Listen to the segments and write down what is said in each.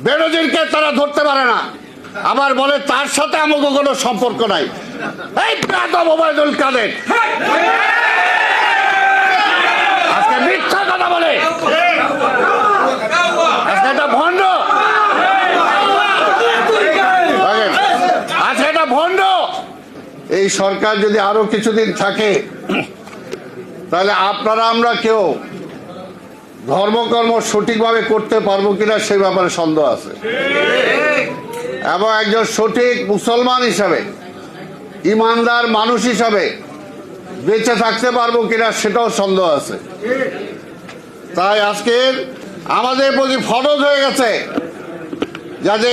বেনজিরকে তারা ধরতে পারে না, আবার বলে তার সাথে আমাকে কোনো সম্পর্ক নাই। এই বেয়াদব ওবায়দুল কাদের আজকে মিথ্যা কথা বলে, আজকে এটা ভণ্ড, আজকে এটা ভণ্ড। এই সরকার যদি আরো কিছুদিন থাকে তাহলে আপনারা আমরা কেউ ধর্মকর্ম সঠিকভাবে করতে পারবো কিনা সেই ব্যাপারে সন্দেহ আছে, এবং একজন সঠিক মুসলমান হিসাবে, ইমানদার মানুষ হিসাবে বেঁচে থাকতে পারবো কিনা সেটাও সন্দেহ আছে। তাই আজকের আমাদের প্রতি ফরজ হয়ে গেছে যাতে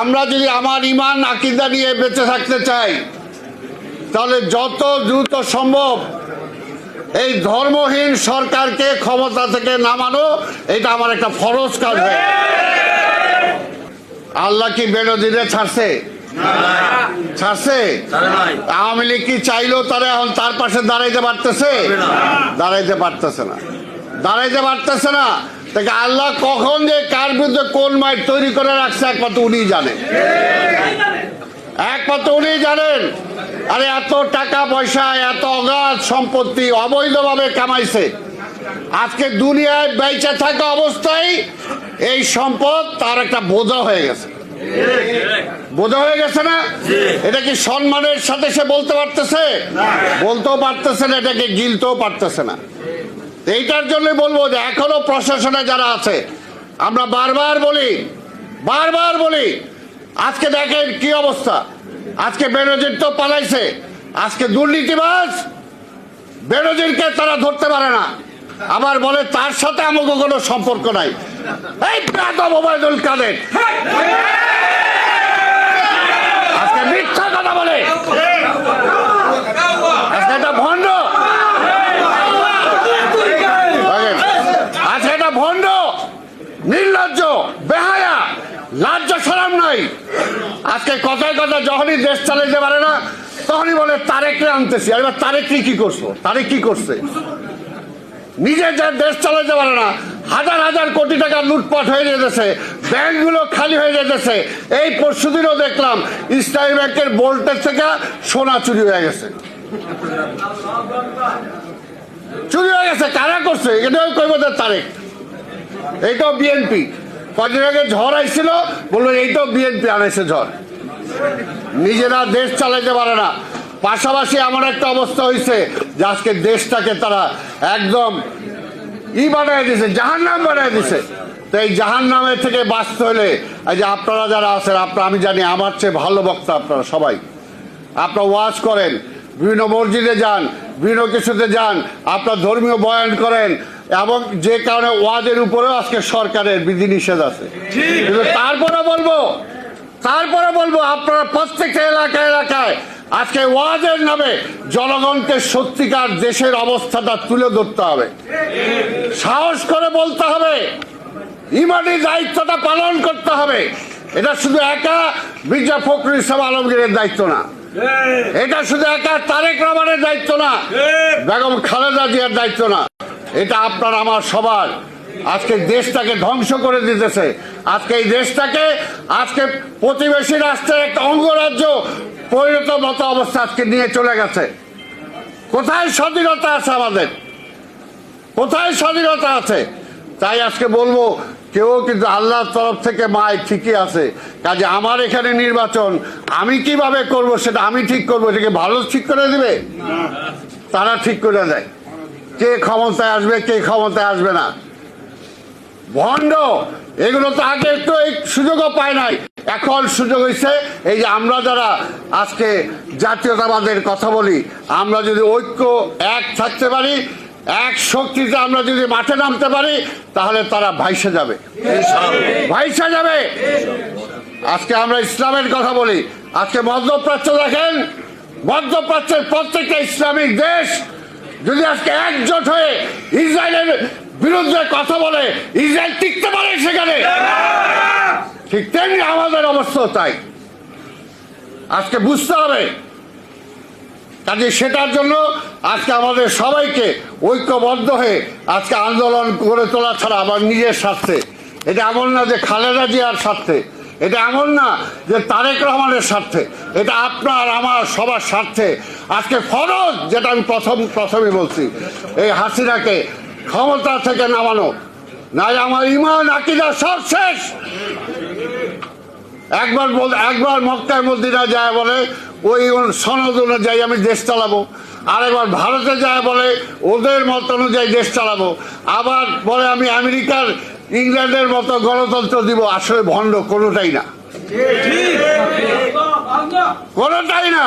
আমরা যদি আমার ইমান আকীদা নিয়ে বেঁচে থাকতে চাই তাহলে যত দ্রুত সম্ভব এই ধর্মহীন সরকারকে ক্ষমতা থেকে নামানো, এটা আমার একটা ফরজ কাজ। আল্লাহ কি বেনজিরে ছাড়ছে? ছাড়ছে? আওয়ামী লীগ কি চাইলেও তারা এখন তার পাশে দাঁড়াইতে পারতেছে? দাঁড়াইতে পারতেছে না, দাঁড়াইতে পারতেছে না। তাকে আল্লাহ কখন যে কার বিরুদ্ধে কোন মাইট তৈরি করে রাখছে একমাত্র উনিই জানেন, একমাত্র উনিই জানেন। আরে এত টাকা পয়সা, এত অগাধ সম্পত্তি অবৈধভাবে কামাইছে, আজকে দুনিয়ায় বেঁচে থাকা অবস্থায় এই সম্পদ তার একটা বোঝা হয়ে গেছে, বোঝা হয়ে গেছে না? এটা কি সম্মানের সাথে সে বলতে পারতেছে? বলতেও পারতেছে না, এটাকে গিলতেও পারতেছে না। এইটার জন্য বলবো যে এখনো প্রশাসনে যারা আছে, আমরা বারবার বলি আজকে দেখেন কি অবস্থা। আজকে বেনজির তো পালাইছে, আজকে দুর্নীতিবাজ বেনজিরকে তারা ধরতে পারে না, আবার বলে তার সাথে আমাকে কোনো সম্পর্ক নাই। এই বেয়াদব ওবায়দুল কাদের আজকে মিথ্যা কথা বলে, আজকে এটা ভণ্ড, আজকে এটা ভণ্ড, নির্লজ্জ, বেহায়া, লজ্জা শরম নাই। আজকে কথায় কথা যখনই দেশ চালাইতে পারে না তখনই বলে তারেককে আনতেছি। এবার তারেক কি করছো? তারেক কি করছে? নিজে যা দেশ চালাইতে পারে না, হাজার হাজার কোটি টাকা লুটপাট হয়ে যেতেছে, ব্যাংকগুলো খালি হয়ে যেতেছে। এই পরশুদিনও দেখলাম ইসলামী ব্যাংকের বোল্টের থেকে সোনা চুরি হয়ে গেছে, চুরি হয়ে গেছে। কারা করছে? এটাও কইব তারেক, এইটাও বিএনপি। কদিন আগে ঝড় আইছিল, বললো এইটাও বিএনপি আনাইছে ঝড়। নিজেরা দেশ চালাইতে পারে না, পাশাপাশি এমন একটা অবস্থা হয়েছে যে আজকে দেশটাকে তারা একদম বানায় দিছে, জাহান্নাম বানায় দিছে। তো এই জাহান্নামের থেকে বাঁচতে হলে এই যে আপনারা যারা আছেন, আমি জানি আমার চেয়ে ভালো বক্তা আপনারা সবাই, আপনারা ওয়াজ করেন, বিভিন্ন মসজিদে যান, বিভিন্ন কিছুতে যান, আপনার ধর্মীয় বয়ান করেন, এবং যে কারণে ওয়াজের উপরেও আজকে সরকারের বিধিনিষেধ আছে। কিন্তু তারপরে বলবো আপনারা প্রত্যেকটা এলাকায় আজকে ওয়াজের নামে জনগণকে সত্যিকার দেশের অবস্থাটা তুলে ধরতে হবে, সাহস করে বলতে হবে, ইমানি দায়িত্বটা পালন করতে হবে। এটা শুধু একা মির্জা ফখরুল ইসলাম আলমগীরের দায়িত্ব না, এটা শুধু একা তারেক রহমানের দায়িত্ব না, বেগম খালেদা জিয়ার দায়িত্ব না, এটা আপনার আমার সবার। আজকে দেশটাকে ধ্বংস করে দিতেছে, আজকে এই দেশটাকে আজকে প্রতিবেশী রাষ্ট্রের একটা অঙ্গরাজ্য পরিণত মতো অবস্থা আজকে নিয়ে চলে গেছে। কোথায় স্বাধীনতা আছে আমাদের? কোথায় স্বাধীনতা আছে? তাই আজকে বলবো, কেউ কিন্তু আল্লাহর তরফ থেকে মায় ঠিকই আছে। কাজে আমার এখানে নির্বাচন আমি কিভাবে করব সেটা আমি ঠিক করবো, এটাকে ভালো ঠিক করে দিবে? তারা ঠিক করে দেয় কে ক্ষমতায় আসবে, কে ক্ষমতায় আসবে না। ভণ্ড এগুলো তো আগে একটু এই সুযোগও পায় নাই, এখন সুযোগ হয়েছে। এই যে আমরা যারা আজকে জাতীয়তাবাদের কথা বলি, আমরা যদি ঐক্য এক থাকতে পারি, এক শক্তিতে আমরা যদি মাঠে নামতে পারি, তাহলে তারা ভাইসে যাবে, ভাইসে যাবে। আজকে আমরা ইসলামের কথা বলি, আজকে মধ্যপ্রাচ্য দেখেন, মধ্যপ্রাচ্যের প্রত্যেকটা ইসলামিক দেশ যদি আজকে একজোট হয়ে ইসরায়েলের বিরুদ্ধে কথা বলে, ইসরায়েল টিকতে পারে সেখানে। ঠিক তেমনি আমাদের অবস্থা তাই। আজকে বুঝতে হবে, কাজে সেটার জন্য আজকে আমাদের সবাইকে ঐক্যবদ্ধ হয়ে আজকে আন্দোলন করে তোলা ছাড়া আবার নিজের স্বার্থে এটা এমন না যে খালেদা জিয়ার স্বার্থে, এটা এমন না যে তারেক রহমানের স্বার্থে, এটা আপনার আমার সবার স্বার্থে। আজকে ফরজ, যেটা আমি প্রথমে বলছি, এই হাসিনাকে ক্ষমতা থেকে নামানো, নাই আমার ইমান আকিদা সব শেষ। একবার মক্কায় মদিনা যায় বলে ওই সনদ অনুযায়ী আমি দেশ চালাবো, আরেকবার ভারতে যায় বলে ওদের মত অনুযায়ী দেশ চালাবো, আবার বলে আমি আমেরিকার ইংল্যান্ডের মতো গণতন্ত্র দিব। আসলে ভণ্ড, কোনোটাই না, কোনোটাই না।